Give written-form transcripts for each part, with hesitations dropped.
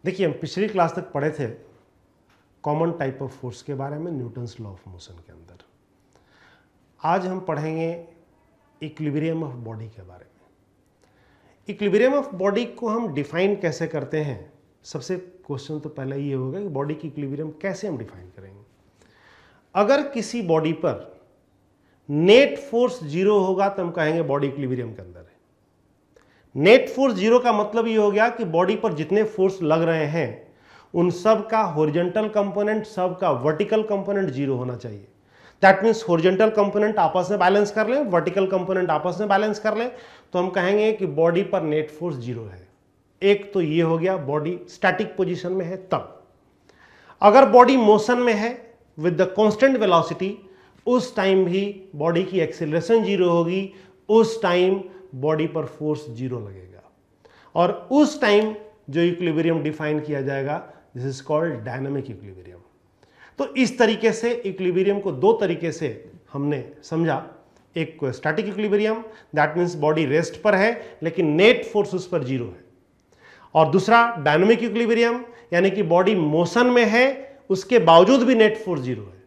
देखिए, हम पिछली क्लास तक पढ़े थे कॉमन टाइप ऑफ फोर्स के बारे में न्यूटन्स लॉ ऑफ मोशन के अंदर। आज हम पढ़ेंगे इक्विलिब्रियम ऑफ बॉडी के बारे में। इक्विलिब्रियम ऑफ बॉडी को हम डिफाइन कैसे करते हैं? सबसे क्वेश्चन तो पहले ये होगा कि बॉडी की इक्विलिब्रियम कैसे हम डिफाइन करेंगे। अगर किसी बॉडी पर नेट फोर्स जीरो होगा तो हम कहेंगे बॉडी इक्विलिब्रियम के अंदर है। नेट फोर्स जीरो का मतलब ये हो गया कि बॉडी पर जितने फोर्स लग रहे हैं उन सब का हॉरिजॉन्टल कंपोनेंट, सब का वर्टिकल कंपोनेंट जीरो होना चाहिए। दैट मीन्स हॉरिजॉन्टल कंपोनेंट आपस में बैलेंस कर लें, वर्टिकल कंपोनेंट आपस में बैलेंस कर लें, तो हम कहेंगे कि बॉडी पर नेट फोर्स जीरो है। एक तो ये हो गया बॉडी स्टैटिक पोजीशन में है तब। अगर बॉडी मोशन में है विद द कांस्टेंट वेलोसिटी, उस टाइम भी बॉडी की एक्सेलरेशन जीरो होगी, उस टाइम बॉडी पर फोर्स जीरो लगेगा और उस टाइम जो इक्विलिब्रियम डिफाइन किया जाएगा this is called dynamic equilibrium. तो इस तरीके से इक्विलिब्रियम को दो तरीके से हमने समझा। एक static equilibrium, that means body rest पर है लेकिन नेट फोर्स उस पर जीरो है, और दूसरा डायनामिक इक्विलिब्रियम यानी कि बॉडी मोशन में है उसके बावजूद भी नेट फोर्स जीरो है।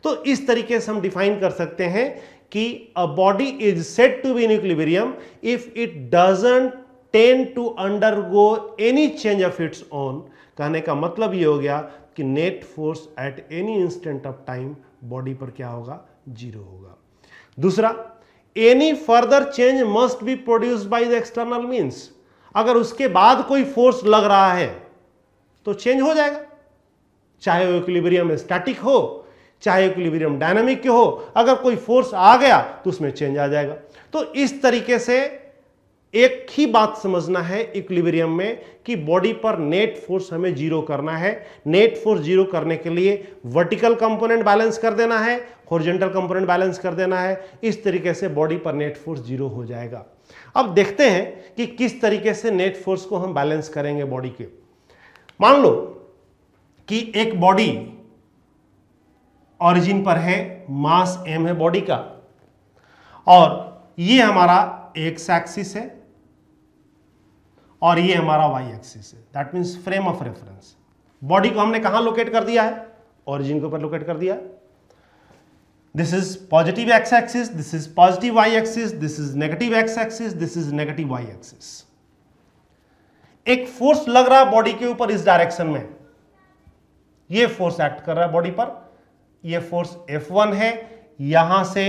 तो इस तरीके से हम डिफाइन कर सकते हैं कि a body is said to be in equilibrium if it doesn't tend to undergo any change of its own. कहने का मतलब ये हो गया कि net force at any instant of time body पर क्या होगा? जीरो होगा। दूसरा, any further change must be produced by the external means. अगर उसके बाद कोई फोर्स लग रहा है तो चेंज हो जाएगा, चाहे वो इक्विलिब्रियम स्टैटिक हो चाहे इक्विलिब्रियम डायनामिक के हो। अगर कोई फोर्स आ गया तो उसमें चेंज आ जाएगा। तो इस तरीके से एक ही बात समझना है इक्विलिब्रियम में कि बॉडी पर नेट फोर्स हमें जीरो करना है। नेट फोर्स जीरो करने के लिए वर्टिकल कंपोनेंट बैलेंस कर देना है, हॉरिजॉन्टल कंपोनेंट बैलेंस कर देना है। इस तरीके से बॉडी पर नेट फोर्स जीरो हो जाएगा। अब देखते हैं कि किस तरीके से नेट फोर्स को हम बैलेंस करेंगे बॉडी के। मान लो कि एक बॉडी ऑरिजिन पर है, मास m है बॉडी का, और ये हमारा एक्स एक्सिस है और ये हमारा वाई एक्सिस है। That means frame of reference. Body को हमने कहां लोकेट कर दिया है? ऑरिजिन के ऊपर लोकेट कर दिया। This is positive X axis, this is positive Y axis, this is negative X axis, this is negative Y axis. एक फोर्स लग रहा है बॉडी के ऊपर इस डायरेक्शन में, ये फोर्स एक्ट कर रहा है बॉडी पर। ये फोर्स F1 है, यहां से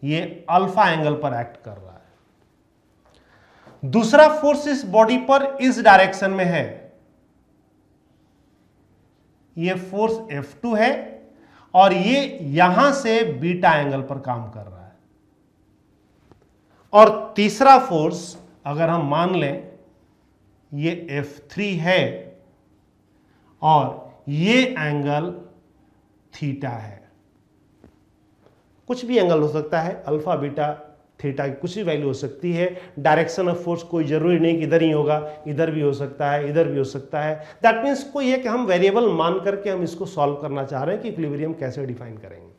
ये अल्फा एंगल पर एक्ट कर रहा है। दूसरा फोर्स इस बॉडी पर इस डायरेक्शन में है, ये फोर्स F2 है और ये यहां से बीटा एंगल पर काम कर रहा है। और तीसरा फोर्स अगर हम मान लें ये F3 है और ये एंगल थीटा है। कुछ भी एंगल हो सकता है, अल्फा बीटा थीटा की कुछ भी वैल्यू हो सकती है। डायरेक्शन ऑफ फोर्स कोई जरूरी नहीं कि इधर ही होगा, इधर भी हो सकता है, इधर भी हो सकता है। दैट मीन्स कोई है कि हम वेरिएबल मान करके हम इसको सॉल्व करना चाह रहे हैं कि इक्विलिब्रियम कैसे डिफाइन करेंगे।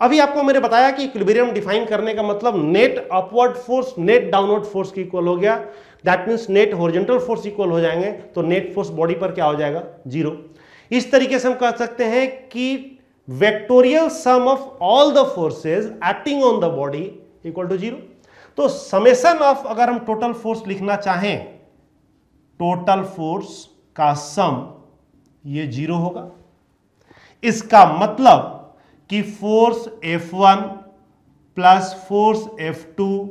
अभी आपको मैंने बताया कि इक्विलिब्रियम डिफाइन करने का मतलब net upward force net downward force की इक्वल हो गया। That means net horizontal force equal हो जाएंगे तो नेट फोर्स बॉडी पर क्या हो जाएगा? जीरो। इस तरीके से हम कह सकते हैं कि vectorial sum of all the forces acting on the body equal to zero. तो समेशन ऑफ, अगर हम टोटल फोर्स लिखना चाहें, टोटल फोर्स का सम ये जीरो होगा। इसका मतलब कि force F1 plus force F2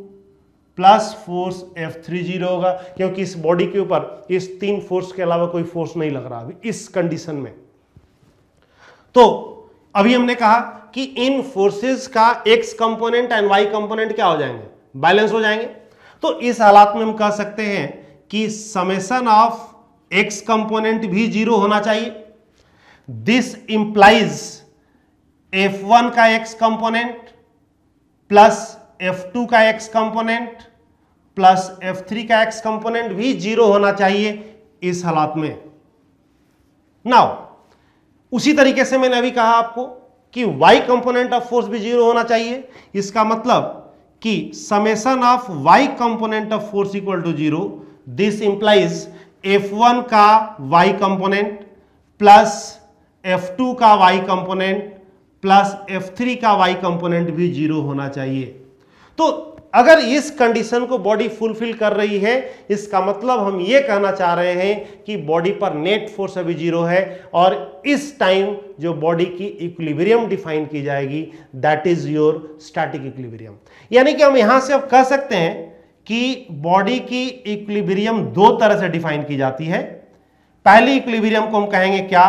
plus force F3 zero होगा, क्योंकि इस बॉडी के ऊपर इस तीन फोर्स के अलावा कोई फोर्स नहीं लग रहा अभी इस कंडीशन में। तो अभी हमने कहा कि इन फोर्सेस का x component and y component क्या हो जाएंगे? बैलेंस हो जाएंगे। तो इस हालात में हम कह सकते हैं कि समेशन ऑफ x कंपोनेंट भी जीरो होना चाहिए। दिस इंप्लाइज F1 का x कंपोनेंट प्लस F2 का x कंपोनेंट प्लस F3 का x कंपोनेंट भी जीरो होना चाहिए इस हालात में। नाउ उसी तरीके से मैंने अभी कहा आपको कि y कंपोनेंट ऑफ फोर्स भी जीरो होना चाहिए। इसका मतलब कि summation of y component of force equal to zero, this implies F1 का y कंपोनेंट प्लस F2 का y कंपोनेंट प्लस F3 का y कंपोनेंट भी 0 होना चाहिए। तो अगर इस कंडीशन को बॉडी फुलफिल कर रही है, इसका मतलब हम यह कहना चाह रहे हैं कि बॉडी पर नेट फोर्स अभी 0 है और इस टाइम जो बॉडी की इक्विलिब्रियम डिफाइन की जाएगी that is your static equilibrium. यानी कि हम यहां से अब कह सकते हैं कि बॉडी की इक्विलिब्रियम दो तरह से डिफाइन की जाती है। पहली इक्विलिब्रियम को हम कहेंगे क्या?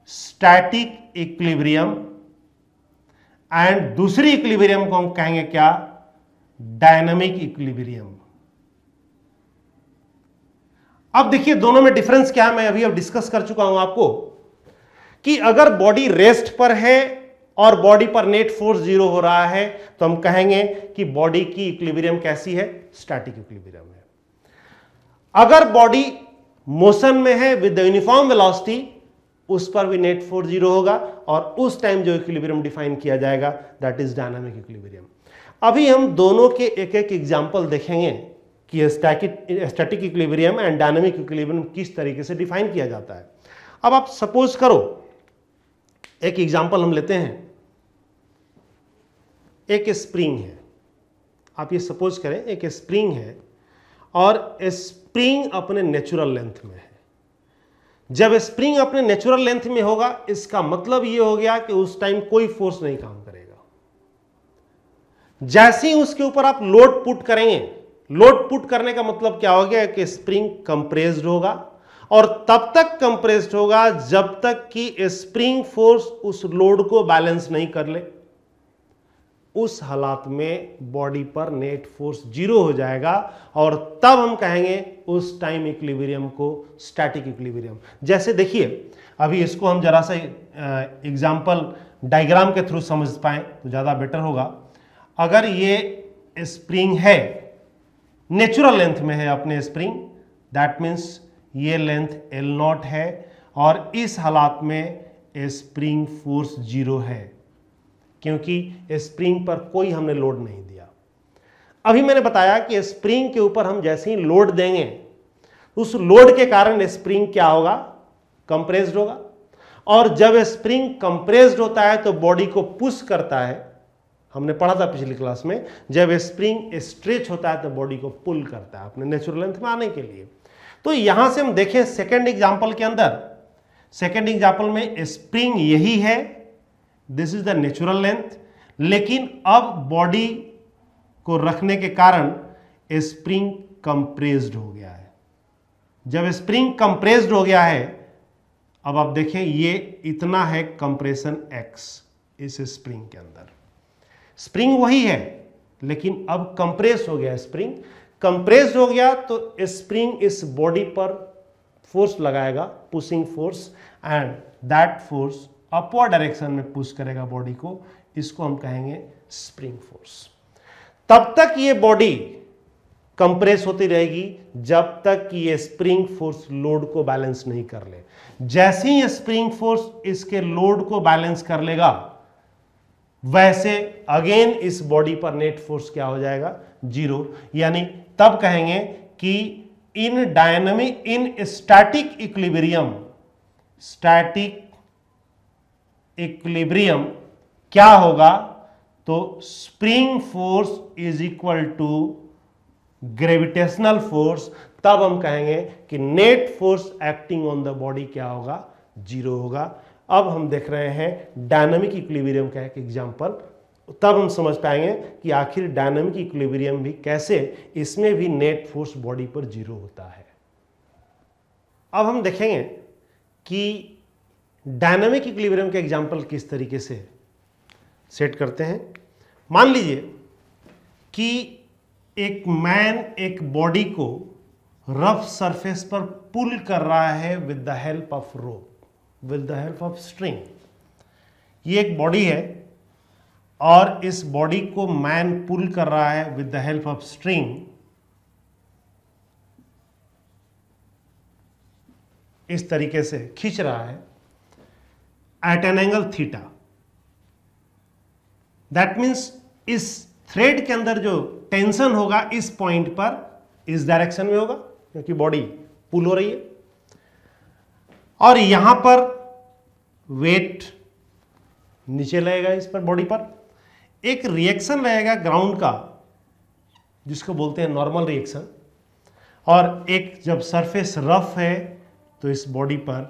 Static equilibrium. एंड दूसरी इक्विलिब्रियम को हम कहेंगे क्या? Dynamic equilibrium. अब देखिए दोनों में डिफरेंस क्या है, मैं अभी अब डिस्कस कर चुका हूं आपको कि अगर बॉडी रेस्ट पर है और बॉडी पर नेट फोर्स 0 हो रहा है तो हम कहेंगे कि बॉडी की इक्विलिब्रियम कैसी है? स्टैटिक इक्विलिब्रियम है। अगर बॉडी मोशन में है विद द यूनिफॉर्म वेलोसिटी, उस पर भी नेट फोर्स 0 होगा और उस टाइम जो इक्विलिब्रियम डिफाइन किया जाएगा दैट इज डायनामिक इक्विलिब्रियम। अभी हम दोनों के एक एक एग्जाम्पल देखेंगे कि static equilibrium and dynamic equilibrium किस तरीके से डिफाइन किया जाता है। अब आप सपोज करो, एक एग्जाम्पल हम लेते हैं, एक स्प्रिंग है। आप ये सपोज करें एक स्प्रिंग है और स्प्रिंग अपने नेचुरल लेंथ में है। जब स्प्रिंग अपने नेचुरल लेंथ में होगा इसका मतलब ये हो गया कि उस टाइम कोई फोर्स नहीं काम करेगा। जैसे ही उसके ऊपर आप लोड पुट करेंगे, लोड पुट करने का मतलब क्या हो गया कि स्प्रिंग कंप्रेस्ड होगा और तब तक कंप्रेस्ड होगा जब तक कि स्प्रिंग फोर्स उस लोड को बैलेंस नहीं कर ले। उस हालात में बॉडी पर नेट फोर्स 0 हो जाएगा और तब हम कहेंगे उस टाइम इक्विलिब्रियम को स्टैटिक इक्विलिब्रियम। जैसे देखिए अभी इसको हम जरा सा एग्जांपल डायग्राम के थ्रू समझ पाए तो ज़्यादा बेटर होगा। अगर ये स्प्रिंग है, नेचुरल लेंथ में है अपने स्प्रिंग, दैट मीन्स ये लेंथ L0 है और इस हालात में स्प्रिंग फोर्स 0 है क्योंकि स्प्रिंग पर कोई हमने लोड नहीं दिया। अभी मैंने बताया कि स्प्रिंग के ऊपर हम जैसे ही लोड देंगे उस लोड के कारण स्प्रिंग क्या होगा? कंप्रेस्ड होगा और जब स्प्रिंग कंप्रेस्ड होता है तो बॉडी को पुश करता है। हमने पढ़ा था पिछली क्लास में, जब स्प्रिंग स्ट्रेच होता है तो बॉडी को पुल करता है अपने नेचुरल लेंथ में आने के लिए। तो यहां से हम देखें सेकंड एग्जांपल के अंदर, सेकंड एग्जांपल में स्प्रिंग यही है, this is the natural length, लेकिन अब बॉडी को रखने के कारण स्प्रिंग कंप्रेस्ड हो गया है। जब स्प्रिंग कंप्रेस्ड हो गया है, अब आप देखें ये इतना है कंप्रेशन x इस स्प्रिंग के अंदर। स्प्रिंग वही है लेकिन अब कंप्रेस हो गया। स्प्रिंग कंप्रेस्ड हो गया तो स्प्रिंग इस बॉडी पर फोर्स लगाएगा, pushing force, and that force upward direction में पुश करेगा बॉडी को। इसको हम कहेंगे स्प्रिंग फोर्स। तब तक ये बॉडी कंप्रेस होती रहेगी जब तक कि ये स्प्रिंग फोर्स लोड को बैलेंस नहीं कर ले। जैसे ही स्प्रिंग फोर्स इसके लोड को बैलेंस कर लेगा वैसे अगेन इस बॉडी पर नेट फोर्स क्या हो जाएगा? 0। यानी तब कहेंगे कि इन स्टैटिक इक्विलिब्रियम क्या होगा? तो spring force is equal to gravitational force. तब हम कहेंगे कि net force acting on the body क्या होगा? 0 होगा। अब हम देख रहे हैं डायनामिक इक्विलिब्रियम का एक एग्जांपल, तब हम समझ पाएंगे कि आखिर डायनामिक इक्विलिब्रियम भी कैसे, इसमें भी नेट फोर्स बॉडी पर 0 होता है। अब हम देखेंगे कि डायनामिक इक्विलिब्रियम का एग्जांपल किस तरीके से सेट करते हैं। मान लीजिए कि एक मैन एक बॉडी को रफ सरफेस पर पुल कर रहा है with the help of rope, with the help of string. ये एक बॉडी है और इस बॉडी को मैन पुल कर रहा है with the help of string. इस तरीके से खींच रहा है at an angle theta. That means इस थ्रेड के अंदर जो टेंशन होगा इस पॉइंट पर इस डायरेक्शन में होगा क्योंकि बॉडी पुल हो रही है। और यहां पर वेट नीचे लगेगा, इस पर बॉडी पर एक रिएक्शन लगेगा ग्राउंड का जिसको बोलते हैं नॉर्मल रिएक्शन, और एक जब सरफेस रफ है तो इस बॉडी पर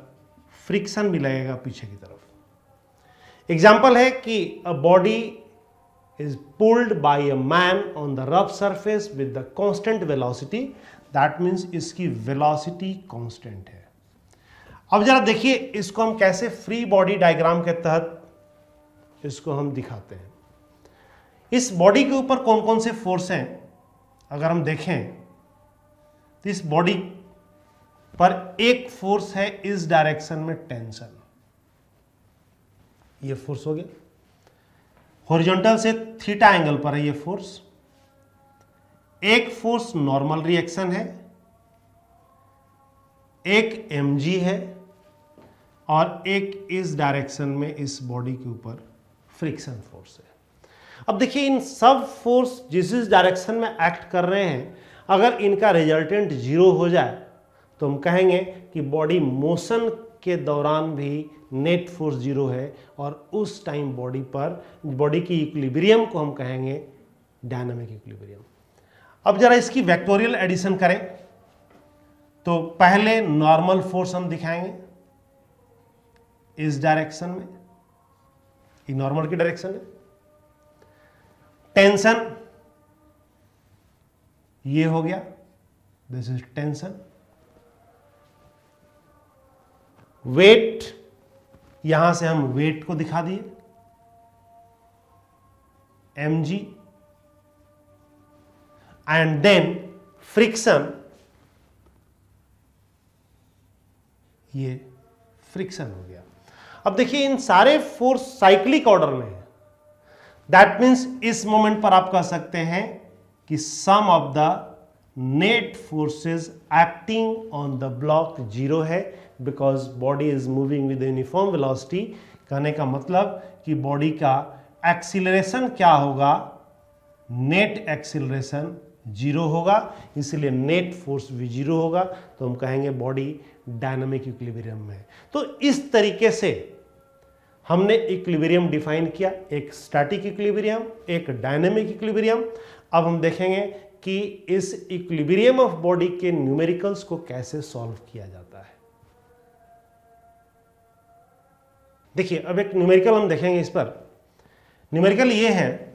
फ्रिक्शन भी लगेगा पीछे की तरफ। एग्जाम्पल है कि a body is pulled by a man on the rough surface with the constant velocity, that means इसकी velocity constant है। अब जरा देखिए इसको हम कैसे फ्री बॉडी डायग्राम के तहत इसको हम दिखाते हैं। इस बॉडी के ऊपर कौन कौन से फोर्स हैं अगर हम देखें तो इस बॉडी पर एक फोर्स है इस डायरेक्शन में टेंशन, ये फोर्स हो गया। हॉरिजॉन्टल से थीटा एंगल पर है ये फोर्स। एक फोर्स नॉर्मल रिएक्शन है, एक mg है, और एक इस डायरेक्शन में इस बॉडी के ऊपर फ्रिक्शन फोर्स है। अब देखिए इन सब फोर्स जिस डायरेक्शन में एक्ट कर रहे हैं, अगर इनका रिजल्टेंट जीरो हो जाए तो हम कहेंगे कि बॉडी मोशन के दौरान भी नेट फोर्स जीरो है, और उस टाइम बॉडी पर बॉडी की इक्विलिब्रियम को हम कहेंगे डायनामिक इक्विलिब्रियम। अब जरा इसकी वेक्टोरियल एडिशन करें तो पहले नॉर्मल फोर्स हम दिखाएंगे इस डायरेक्शन में, ये नॉर्मल की डायरेक्शन है। टेंशन ये हो गया, दिस इज टेंशन। वेट, यहां से हम वेट को दिखा दिए mg, एंड देन फ्रिक्शन, ये फ्रिक्शन हो गया। अब देखिए इन सारे फोर्स साइक्लिक ऑर्डर में है, दैट मीन्स इस मोमेंट पर आप कह सकते हैं कि sum of the net forces acting on the block zero है, because body is moving with uniform velocity. कहने का मतलब कि बॉडी का एक्सीलरेशन क्या होगा, नेट एक्सीलरेशन जीरो होगा, इसलिए नेट फोर्स भी जीरो होगा, तो हम कहेंगे बॉडी डायनामिक इक्विलिब्रियम में है। तो इस तरीके से हमने इक्विलिब्रियम डिफाइन किया, एक स्टैटिक इक्विलिब्रियम, एक डायनामिक इक्विलिब्रियम। अब हम देखेंगे कि इस इक्विलिब्रियम ऑफ बॉडी के न्यूमेरिकल्स को कैसे सॉल्व किया जाता है। देखिए अब एक न्यूमेरिकल हम देखेंगे इस पर। न्यूमेरिकल ये है,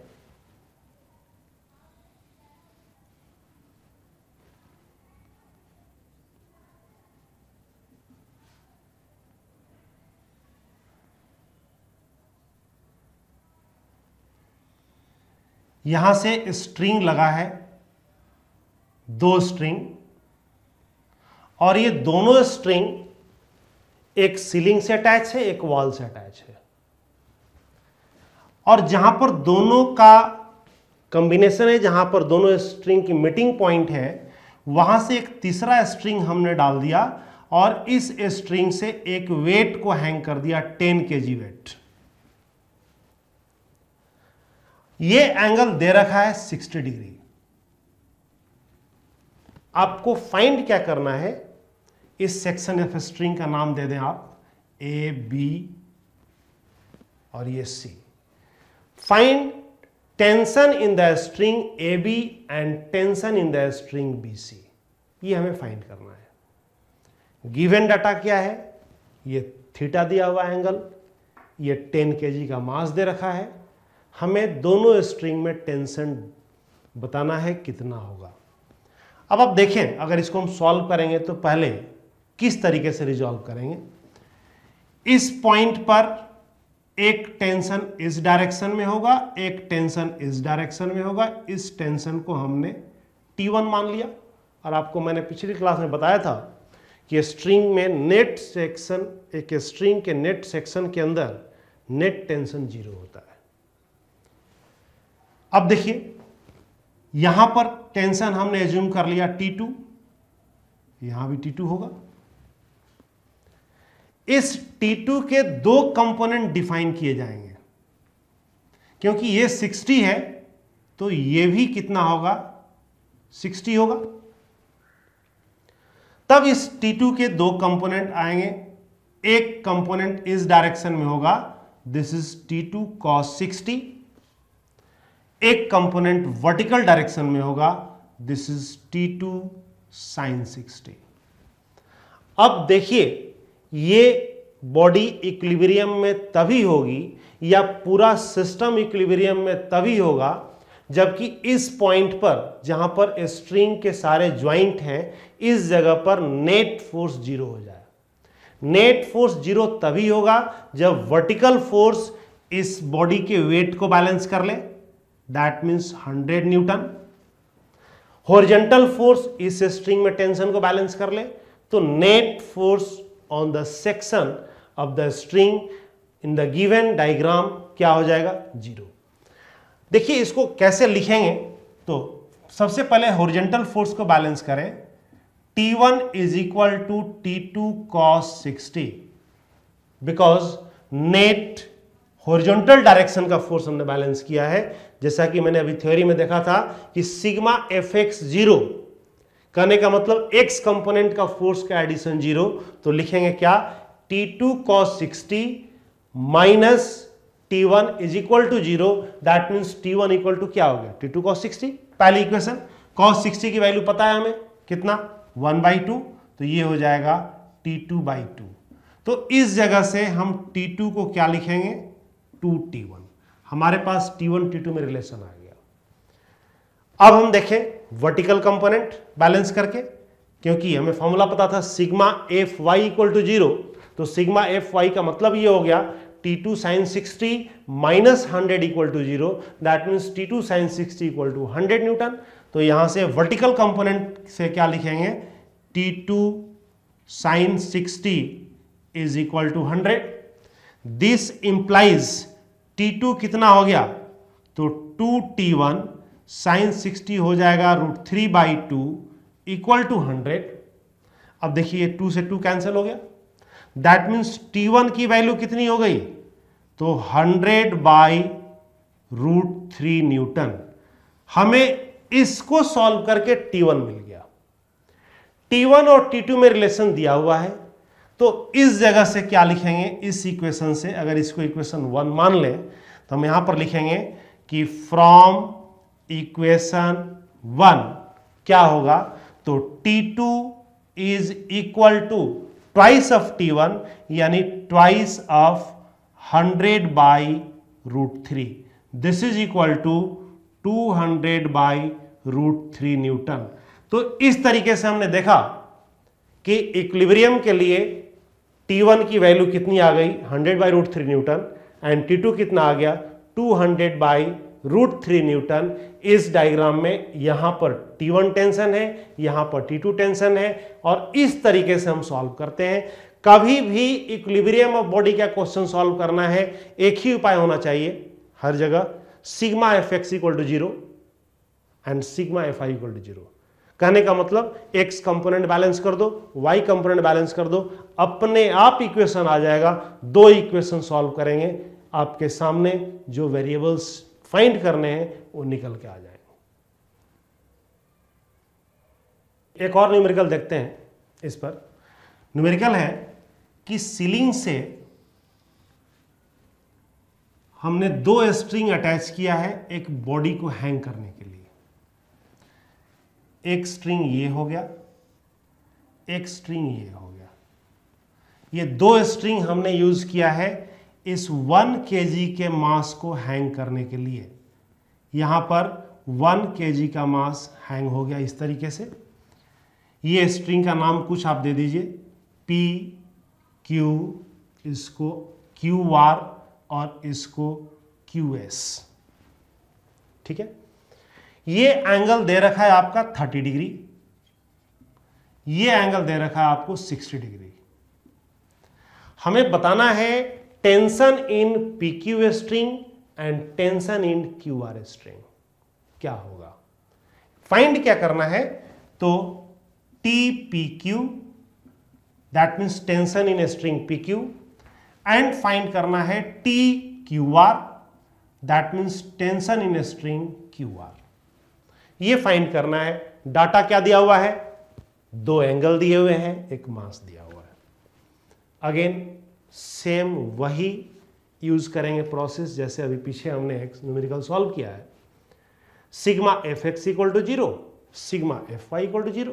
यहां से स्ट्रिंग लगा है, दो स्ट्रिंग, और ये दोनों स्ट्रिंग एक सीलिंग से अटैच है, एक वॉल से अटैच है, और जहां पर दोनों का कॉम्बिनेशन है, जहां पर दोनों स्ट्रिंग की मीटिंग पॉइंट है, वहां से एक तीसरा स्ट्रिंग हमने डाल दिया और इस स्ट्रिंग से एक वेट को हैंग कर दिया, 10 kg वेट। ये एंगल दे रखा है 60 डिग्री। आपको फाइंड क्या करना है, इस सेक्शन ऑफ स्ट्रिंग का नाम दे दें आप ए बी और ये C. Find tension in the string A B and tension in the string B C, ये हमें फाइंड करना है। गिवन डाटा क्या है, ये थीटा दिया हुआ एंगल, ये 10 kg का मास दे रखा है, हमें दोनों स्ट्रिंग में टेंशन बताना है कितना होगा। अब आप देखें, अगर इसको हम सॉल्व करेंगे तो पहले किस तरीके से रिजॉल्व करेंगे। इस पॉइंट पर एक टेंशन इस डायरेक्शन में होगा, एक टेंशन इस डायरेक्शन में होगा। इस टेंशन को हमने T1 मान लिया, और आपको मैंने पिछली क्लास में बताया था कि स्ट्रिंग में नेट सेक्शन, एक स्ट्रिंग के नेट सेक्शन के अंदर नेट टेंशन जीरो होता है। अब देखिए यहां पर टेंशन हमने एज्यूम कर लिया T2, यहां भी T2 होगा। इस T2 के दो कंपोनेंट डिफाइन किए जाएंगे, क्योंकि ये 60 है तो ये भी कितना होगा, 60 होगा। तब इस T2 के दो कंपोनेंट आएंगे, एक कंपोनेंट इस डायरेक्शन में होगा, दिस इज T2 cos 60, एक कंपोनेंट वर्टिकल डायरेक्शन में होगा, दिस इज T2 sin 60। अब देखिए ये बॉडी इक्विलिब्रियम में तभी होगी या पूरा सिस्टम इक्विलिब्रियम में तभी होगा जबकि इस पॉइंट पर जहां पर स्ट्रिंग के सारे ज्वाइंट हैं इस जगह पर नेट फोर्स जीरो हो जाए। नेट फोर्स जीरो तभी होगा जब वर्टिकल फोर्स इस बॉडी के वेट को बैलेंस कर ले, that means 100 Newton. Horizontal force इस स्ट्रिंग में टेंशन को बैलेंस कर ले, तो net force on the section of the string in the given diagram क्या हो जाएगा, जीरो। देखिए इसको कैसे लिखेंगे, तो सबसे पहले हॉरिजॉन्टल फोर्स को बैलेंस करें, T1 is equal to T2 cos 60 because net horizontal direction का फोर्स हमने बैलेंस किया है। जैसा कि मैंने अभी थ्योरी में देखा था कि सिग्मा fx जीरो करने का मतलब x कंपोनेंट का फोर्स का एडिशन जीरो, तो लिखेंगे क्या, T2 cos 60 minus T1 is equal to zero, that means T1 equal to क्या हो गया, T2 cos 60। पहली इक्वेशन cos 60 की वैल्यू पता है हमें कितना, 1/2, तो ये हो जाएगा T2/2। तो इस जगह से हम T2 को क्या लिखेंगे, 2T1। हमारे पास T1 T2 में रिलेशन आ गया। अब हम देखें वर्टिकल कंपोनेंट बैलेंस करके, क्योंकि हमें फॉर्मूला पता था sigma Fy equal to zero, तो सिग्मा Fy का मतलब ये हो गया T2 sin 60 minus 100 equal to zero, that means T2 sin 60 equal to 100 newton. तो यहां से वर्टिकल कंपोनेंट से क्या लिखेंगे, T2 sin 60 is equal to 100। This implies T2 कितना हो गया, तो 2T1 sin 60 हो जाएगा √3/2 इक्वल टू 100। अब देखिए 2 से 2 कैंसिल हो गया, दैट मीन्स T1 की वैल्यू कितनी हो गई, तो 100/√3 न्यूटन। हमें इसको सॉल्व करके T1 मिल गया। T1 और T2 में रिलेशन दिया हुआ है, तो इस जगह से क्या लिखेंगे, इस इक्वेशन से अगर इसको इक्वेशन 1 मान लें तो हम यहां पर लिखेंगे कि फ्रॉम इक्वेशन 1 क्या होगा, तो T2 is equal to twice of T1 यानी twice of 100/√3, this is equal to 200/√3 newton. तो इस तरीके से हमने देखा कि इक्विलिब्रियम के लिए T1 की वैल्यू कितनी आ गई, 100/√3 न्यूटन, एंड T2 कितना आ गया, 200/√3 न्यूटन। इस डायग्राम में यहां पर T1 टेंशन है, यहां पर T2 टेंशन है, और इस तरीके से हम सॉल्व करते हैं। कभी भी इक्विलिब्रियम ऑफ बॉडी का क्वेश्चन सॉल्व करना है, एक ही उपाय होना चाहिए हर जगह, sigma Fx equal to zero and sigma Fy equal to zero. कहने का मतलब x कंपोनेंट बैलेंस कर दो, y कंपोनेंट बैलेंस कर दो, अपने आप इक्वेशन आ जाएगा। दो इक्वेशन सॉल्व करेंगे, आपके सामने जो वेरिएबल्स फाइंड करने हैं वो निकल के आ जाएंगे। एक और न्यूमेरिकल देखते हैं। इस पर न्यूमेरिकल है कि सीलिंग से हमने 2 स्ट्रिंग अटैच किया है एक बॉडी को हैंग करने के लिए। एक स्ट्रिंग ये हो गया, एक स्ट्रिंग ये हो गया। ये 2 स्ट्रिंग हमने यूज किया है इस 1 kg के मास को हैंग करने के लिए। यहां पर 1 kg का मास हैंग हो गया इस तरीके से। ये स्ट्रिंग का नाम कुछ आप दे दीजिए, P, Q, इसको QR और इसको QS, ठीक है। ये एंगल दे रखा है आपका 30 डिग्री, ये एंगल दे रखा है आपको 60 डिग्री। हमें बताना है tension in PQ string and tension in QR string क्या होगा। फाइंड क्या करना है, तो TPQ that means tension in string PQ, and find करना है TQR that means tension in string QR। ये फाइंड करना है। डाटा क्या दिया हुआ है, 2 एंगल दिए हुए हैं, एक मास दिया हुआ है। अगेन सेम वही यूज करेंगे प्रोसेस जैसे अभी पीछे हमने एक न्यूमेरिकल सॉल्व किया है। Sigma F X equal to 0, sigma F Y equal to 0।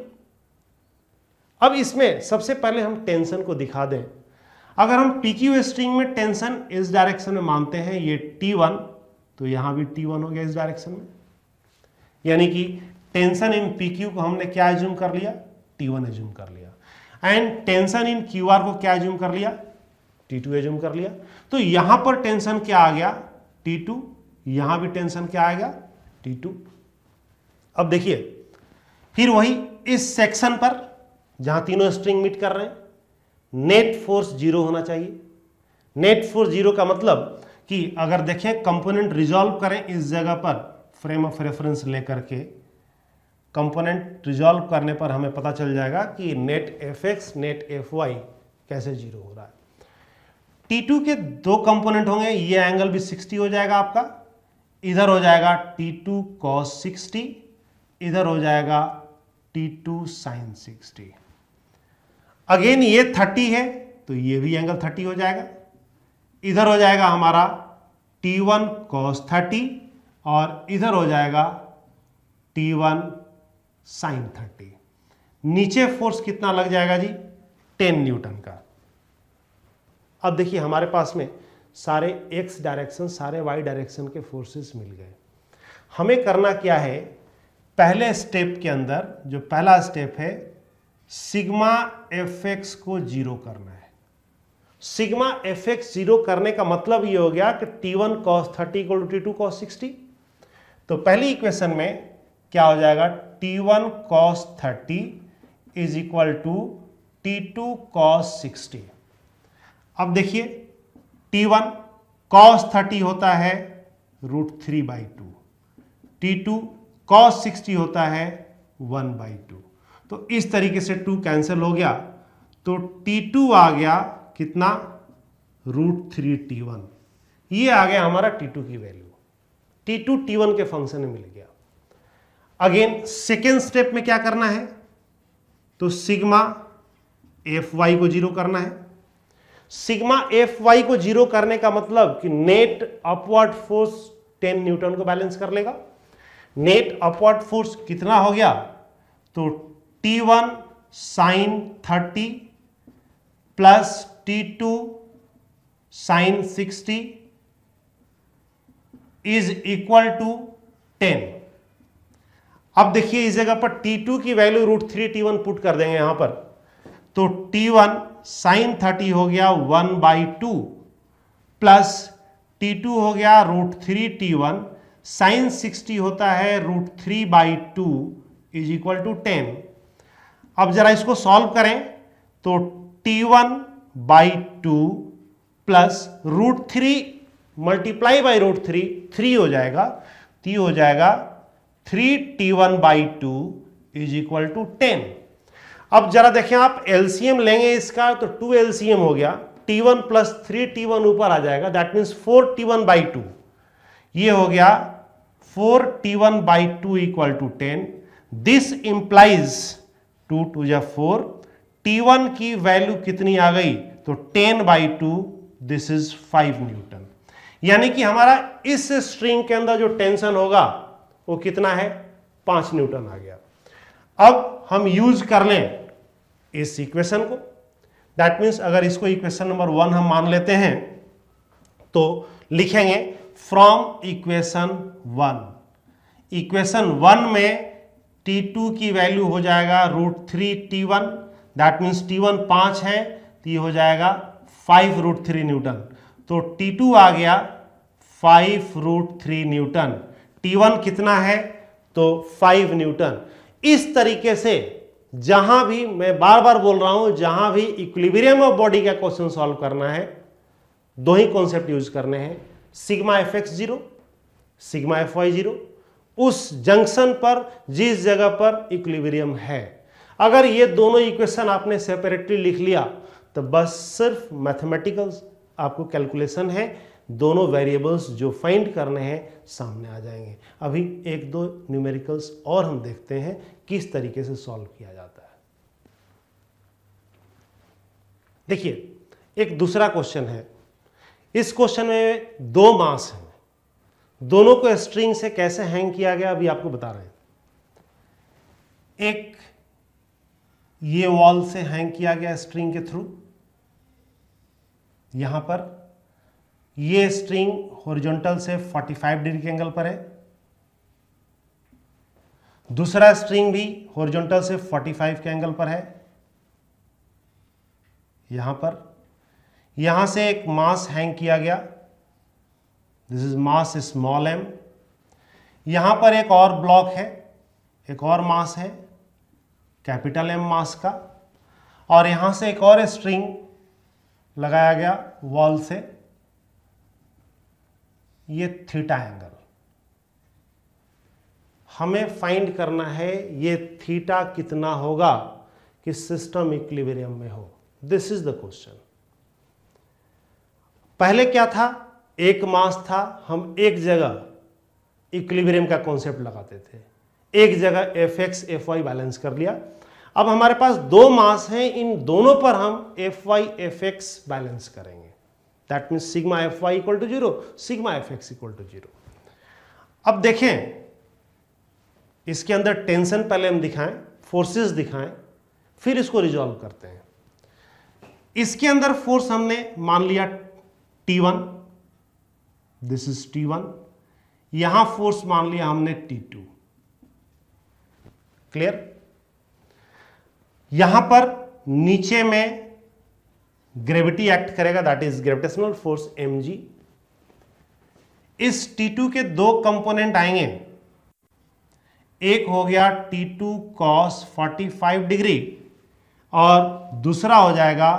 अब इसमें सबसे पहले हम टेंशन को दिखा दें। अगर हम PQ स्ट्रिंग में टेंशन इस डायरेक्शन में मानते हैं, ये T1, तो यहां भी T1 हो गया इस डायरेक्शन में, यानी कि टेंशन इन PQ को हमने क्या एज्यूम कर लिया, T1 एज्यूम कर लिया। एंड टेंशन इन QR को क्या एज्यूम कर लिया, T2 एज्यूम कर लिया। तो यहां पर टेंशन क्या आ गया, T2, यहां भी टेंशन क्या आ गया, T2। अब देखिए फिर वही इस सेक्शन पर जहां तीनों स्ट्रिंग मीट कर रहे हैं, नेट फोर्स 0 होना चाहिए। नेट फोर्स 0 का मतलब कि अगर देखें कंपोनेंट रिजॉल्व करें इस जगह पर फ्रेम ऑफ रेफरेंस लेकर के, कंपोनेंट रिजॉल्व करने पर हमें पता चल जाएगा कि net F X net F Y कैसे 0 हो रहा है। T2 के दो कंपोनेंट होंगे, ये एंगल भी 60 हो जाएगा आपका, इधर हो जाएगा T2 cos 60, इधर हो जाएगा T2 sin 60। अगेन ये 30 है तो ये भी एंगल 30 हो जाएगा, इधर हो जाएगा हमारा T1 cos 30 और इधर हो जाएगा T1 sin 30। नीचे फोर्स कितना लग जाएगा जी, 10 न्यूटन का। अब देखिए हमारे पास में सारे एक्स डायरेक्शन सारे वाई डायरेक्शन के फोर्सेस मिल गए। हमें करना क्या है, पहले स्टेप के अंदर जो पहला स्टेप है, सिग्मा एफ एक्स को 0 करना है। सिग्मा एफ एक्स 0 करने का मतलब ये हो गया कि T1 cos 30 equal to T2 cos 60। तो पहली इक्वेशन में क्या हो जाएगा, T1 cos 30 is equal to T2 cos 60। अब देखिए T1 cos 30 होता है √3/2, T2 cos 60 होता है 1/2। तो इस तरीके से 2 कैंसिल हो गया, तो T2 आ गया कितना, √3T1। ये आ गया हमारा T2 की वैल्यू। T2 T1 के फंक्शन में मिल गया। अगेन सेकेंड स्टेप में क्या करना है, तो सिग्मा एफ वाई को 0 करना है। सिग्मा एफ वाई को 0 करने का मतलब कि नेट अपवर्ड फोर्स 10 न्यूटन को बैलेंस कर लेगा। नेट अपवर्ड फोर्स कितना हो गया, तो T1 sin 30 plus T2 sin 60 is equal to 10। अब देखिए इस जगह पर T2 की वैल्यू √3T1 पुट कर देंगे यहां पर, तो T1 sin 30 हो गया 1/2 प्लस T2 हो गया √3T1 sin 60 होता है √3/2 इज इक्वल टू 10। अब जरा इसको सॉल्व करें तो T1/2 प्लस √3 मल्टीप्लाई बाई √3 3 हो जाएगा, तो ये हो जाएगा 3T1/2 इज इक्वल टू 10। अब जरा देखें आप एलसीएम लेंगे इसका, तो 2 एलसीएम हो गया, T1 प्लस 3T1 ऊपर आ जाएगा, दैट मीन्स 4T1/2। ये हो गया 4T1/2 equal to 10। This implies 2 2 जा 4, T1 की वैल्यू कितनी आ गई, तो 10/2, दिस इज 5 न्यूटन। यानी कि हमारा इस स्ट्रिंग के अंदर जो टेंशन होगा वो कितना है, 5 न्यूटन आ गया। अब हम यूज कर लें इस इक्वेशन को, दैट मीन्स अगर इसको इक्वेशन नंबर 1 हम मान लेते हैं तो लिखेंगे फ्रॉम इक्वेशन 1। इक्वेशन 1 में T2 की वैल्यू हो जाएगा √3T1, दैट मीन्स T1 5 है तो ये हो जाएगा 5√3 न्यूटन। तो T2 आ गया 5√3 न्यूटन। T1 कितना है, तो 5 न्यूटन। इस तरीके से जहां भी, मैं बार बार बोल रहा हूं, जहां भी इक्विलिब्रियम ऑफ बॉडी का क्वेश्चन सॉल्व करना है, दो ही कॉन्सेप्ट यूज करने हैं, sigma F X 0, sigma F Y 0। उस जंक्शन पर जिस जगह पर इक्विलिब्रियम है, अगर ये दोनों इक्वेशन आपने सेपरेटली लिख लिया तो बस सिर्फ मैथमेटिकल आपको कैलकुलेशन है, दोनों वेरिएबल्स जो फाइंड करने हैं सामने आ जाएंगे। अभी एक दो न्यूमेरिकल्स और हम देखते हैं किस तरीके से सॉल्व किया जाता है। देखिए एक दूसरा क्वेश्चन है, इस क्वेश्चन में दो मास हैं, दोनों को स्ट्रिंग से कैसे हैंग किया गया अभी आपको बता रहे हैं। एक ये वॉल से हैंग किया गया स्ट्रिंग के थ्रू, यहां पर ये स्ट्रिंग हॉरिजॉन्टल से 45 डिग्री के एंगल पर है, दूसरा स्ट्रिंग भी हॉरिजॉन्टल से 45 के एंगल पर है। यहां पर यहां से एक मास हैंग किया गया, this is mass small m। यहां पर एक और ब्लॉक है, एक और मास है कैपिटल M मास का, और यहां से एक और स्ट्रिंग लगाया गया वॉल से, ये थीटा एंगल। हमें फाइंड करना है ये थीटा कितना होगा कि सिस्टम इक्विलिब्रियम में हो। This is the question. पहले क्या था, एक मास था, हम एक जगह इक्विलिब्रियम का कॉन्सेप्ट लगाते थे, एक जगह fx fy बैलेंस कर लिया। अब हमारे पास दो मास हैं, इन दोनों पर हम fy fx बैलेंस करेंगे। That means sigma fy equal to 0, sigma fx equal to 0। अब देखें इसके अंदर टेंशन पहले हम दिखाएं, फोर्सेस दिखाएं, फिर इसको रिजॉल्व करते हैं। इसके अंदर फोर्स हमने मान लिया T1, दिस इज T1, यहां फोर्स मान लिया हमने T2। क्लियर? यहां पर नीचे में ग्रेविटी एक्ट करेगा, that is gravitational force mg। इस T2 के दो कंपोनेंट आएंगे, एक हो गया T2 cos 45 डिग्री और दूसरा हो जाएगा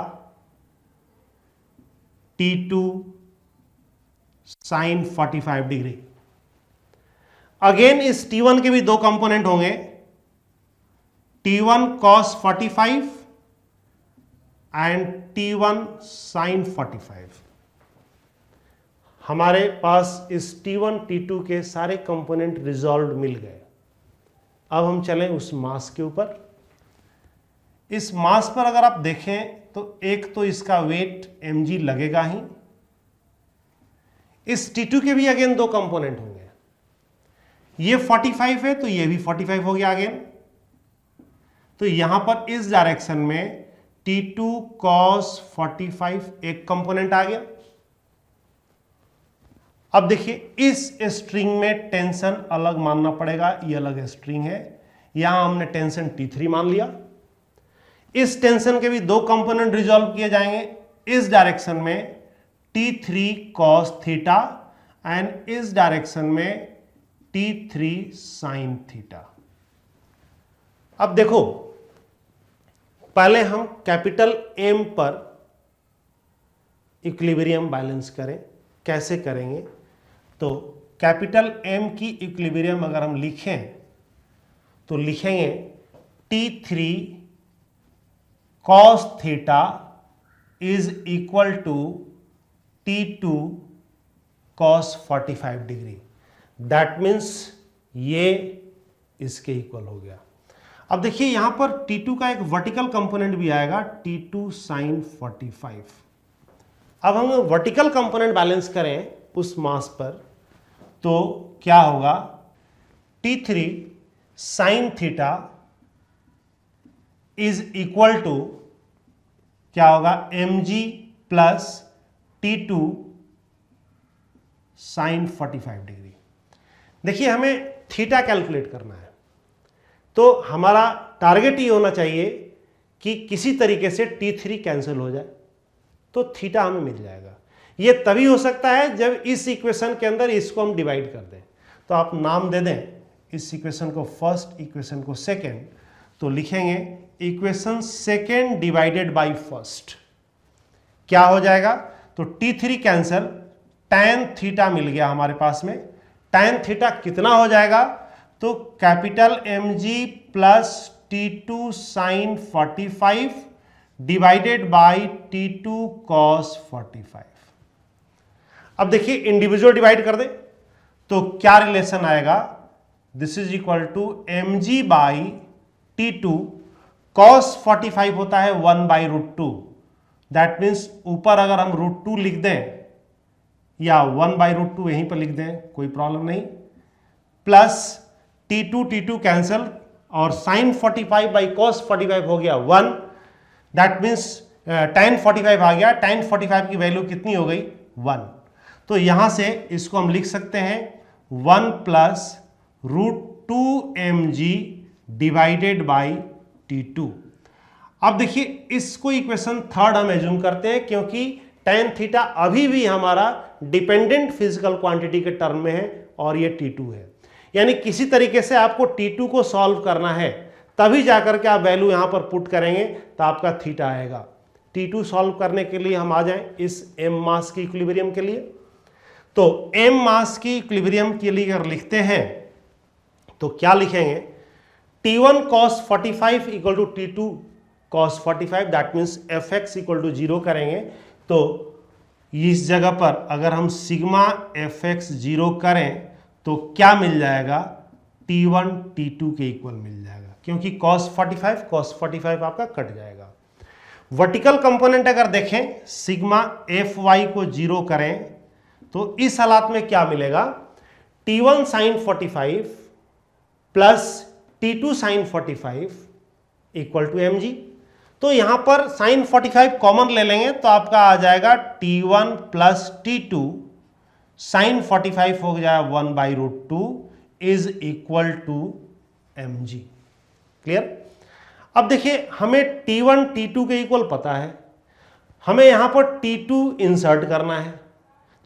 T2 sin 45 डिग्री। अगेन इस T1 के भी दो कंपोनेंट होंगे, T1 cos 45 and T1 sin 45। हमारे पास इस T1 T2 के सारे कंपोनेंट रिजॉल्व मिल गए। अब हम चलें उस मास के ऊपर। इस मास पर अगर आप देखें तो एक तो इसका वेट mg लगेगा ही, इस T2 के भी अगेन दो कंपोनेंट होंगे, ये 45 है तो ये भी 45 हो गया अगेन। तो यहां पर इस डायरेक्शन में T2 cos 45 एक कंपोनेंट आ गया। अब देखिए इस स्ट्रिंग में टेंशन अलग मानना पड़ेगा, ये अलग स्ट्रिंग है, यहां हमने टेंशन T3 मान लिया। इस टेंशन के भी दो कंपोनेंट रिजॉल्व किए जाएंगे, इस डायरेक्शन में T3 cos थीटा एंड इस डायरेक्शन में T3 sin थीटा। अब देखो पहले हम कैपिटल M पर इक्विलिब्रियम बैलेंस करें, कैसे करेंगे? तो कैपिटल M की इक्विलिब्रियम अगर हम लिखें तो लिखेंगे T3 cos theta is equal to T2 cos 45 degree. That means ये इसके इक्वल हो गया। अब देखिए यहां पर T2 का एक वर्टिकल कंपोनेंट भी आएगा, T2 sin 45। अब हम वर्टिकल कंपोनेंट बैलेंस करें उस मास पर तो क्या होगा, T3 sin theta is equal to क्या होगा, mg plus T2 sin 45 degree. देखिए हमें थीटा कैलकुलेट करना है, तो हमारा टारगेट ये होना चाहिए कि किसी तरीके से T3 कैंसिल हो जाए तो थीटा हमें मिल जाएगा। ये तभी हो सकता है जब इस इक्वेशन के अंदर इसको हम डिवाइड कर दें। तो आप नाम दे दें इस इक्वेशन को फर्स्ट, इक्वेशन को सेकेंड, तो लिखेंगे equation second divided by first. क्या हो जाएगा, तो T3 कैंसिल, tan थीटा मिल गया हमारे पास में। tan थीटा कितना हो जाएगा, तो capital mg plus T2 sin 45 divided by T2 cos 45। अब देखिए इंडिविजुअल डिवाइड कर दे तो क्या रिलेशन आएगा, this is equal to mg by T2 cos 45 होता है 1/√2, दैट मीन्स ऊपर अगर हम √2 लिख दें या 1/√2 यहीं पर लिख दें, कोई प्रॉब्लम नहीं, प्लस T2 कैंसल और sin 45/cos 45 हो गया 1, दैट मीन्स tan 45 आ गया, tan 45 की वैल्यू कितनी हो गई 1। तो यहां से इसको हम लिख सकते हैं 1 plus √2mg divided by T2। अब देखिए इसको इक्वेशन थर्ड हम एज्यूम करते हैं, क्योंकि tan थीटा अभी भी हमारा डिपेंडेंट फिजिकल क्वांटिटी के टर्म में है और ये T2 है, यानी किसी तरीके से आपको T2 को सॉल्व करना है, तभी जाकर के आप वैल्यू यहां पर पुट करेंगे तो आपका थीटा आएगा। T2 सॉल्व करने के लिए हम आ जाएं इस m मास की इक्विलिब्रियम के लिए। तो m मास की इक्विलिब्रियम के लिए अगर लिखते हैं तो क्या लिखेंगे, T1 cos 45 equal to T2 cos 45, that means fx equal to 0 करेंगे। तो इस जगह पर अगर हम सिग्मा fx 0 करें तो क्या मिल जाएगा, T1 T2 के इक्वल मिल जाएगा, क्योंकि cos 45 आपका कट जाएगा। वर्टिकल कंपोनेंट अगर देखें, सिग्मा fy को 0 करें तो इस हालात में क्या मिलेगा, T1 sin 45 plus T2 sin 45 equal to mg। तो यहां पर sin 45 कॉमन ले लेंगे तो आपका आ जाएगा T1 प्लस T2 sin 45 हो जाएगा 1/√2 is equal to mg। Clear. अब देखिए हमें T1 T2 के इक्वल पता है, हमें यहां पर T2 इंसर्ट करना है,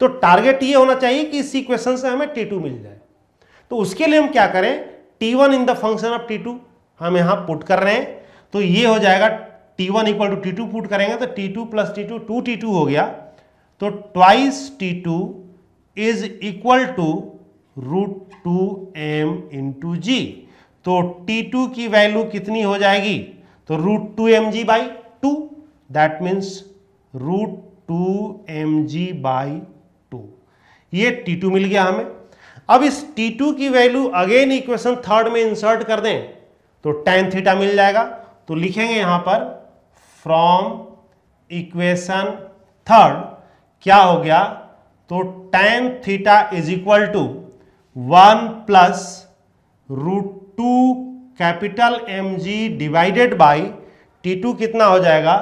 तो टारगेट ये होना चाहिए कि इस इक्वेशन से हमें T2 मिल जाए। तो उसके लिए हम क्या करें, T1 in the function of T2 हम यहां पुट कर रहे हैं, तो ये हो जाएगा T1 equal to T2 put करेंगे तो T2 प्लस T2 2T2 हो गया, तो twice T2 is equal to √2m into g. तो T2 की वैल्यू कितनी हो जाएगी, तो √2mg/2, दैट मीन्स √2mg/2। ये T2 मिल गया हमें। अब इस T2 की वैल्यू अगेन इक्वेशन थर्ड में इंसर्ट कर दें तो tan थीटा मिल जाएगा। तो लिखेंगे यहां पर फ्रॉम इक्वेशन थर्ड क्या हो गया, तो tan theta is equal to 1 plus √2 capital mg divided by T2 कितना हो जाएगा,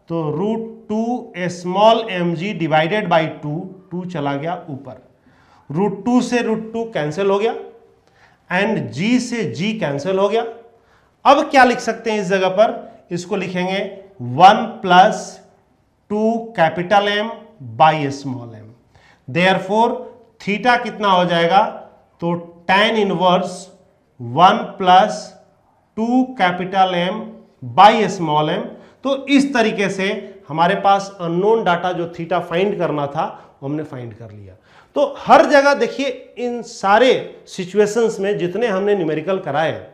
तो √2 स्मॉल mg डिवाइडेड बाई 2 चला गया ऊपर, √2 से √2 कैंसिल हो गया एंड g से g कैंसिल हो गया। अब क्या लिख सकते हैं इस जगह पर, इसको लिखेंगे 1 plus 2 capital M by small m। Therefore theta कितना हो जाएगा, तो tan inverse 1 plus 2 capital M by small m। तो इस तरीके से हमारे पास अननोन डाटा जो थीटा फाइंड करना था वो हमने फाइंड कर लिया। तो हर जगह देखिए इन सारे सिचुएशंस में जितने हमने न्यूमेरिकल कराए,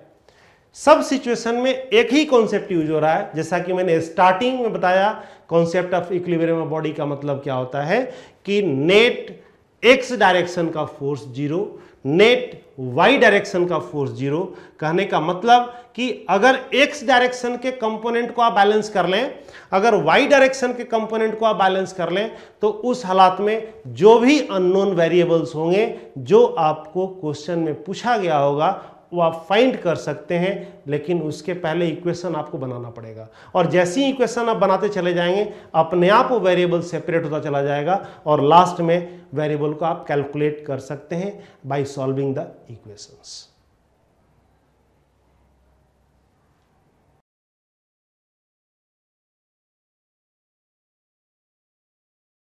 सब सिचुएशन में एक ही कॉन्सेप्ट यूज हो रहा है। जैसा कि मैंने स्टार्टिंग में बताया, concept of equilibrium of body का मतलब क्या होता है कि नेट एक्स डायरेक्शन का फोर्स 0, नेट वाई डायरेक्शन का फोर्स 0। कहने का मतलब कि अगर एक्स डायरेक्शन के कंपोनेंट को आप बैलेंस कर लें, अगर वाई डायरेक्शन के कंपोनेंट को आप बैलेंस कर लें, तो उस हालात में जो भी अननोन वेरिएबल्स होंगे जो आपको क्वेश्चन में पूछा गया होगा वो आप फाइंड कर सकते हैं, लेकिन उसके पहले इक्वेशन आपको बनाना पड़ेगा। और जैसे ही इक्वेशन आप बनाते चले जाएंगे अपने आप वो वेरिएबल सेपरेट होता चला जाएगा और लास्ट में वेरिएबल को आप कैलकुलेट कर सकते हैं बाय सॉल्विंग द इक्वेशंस।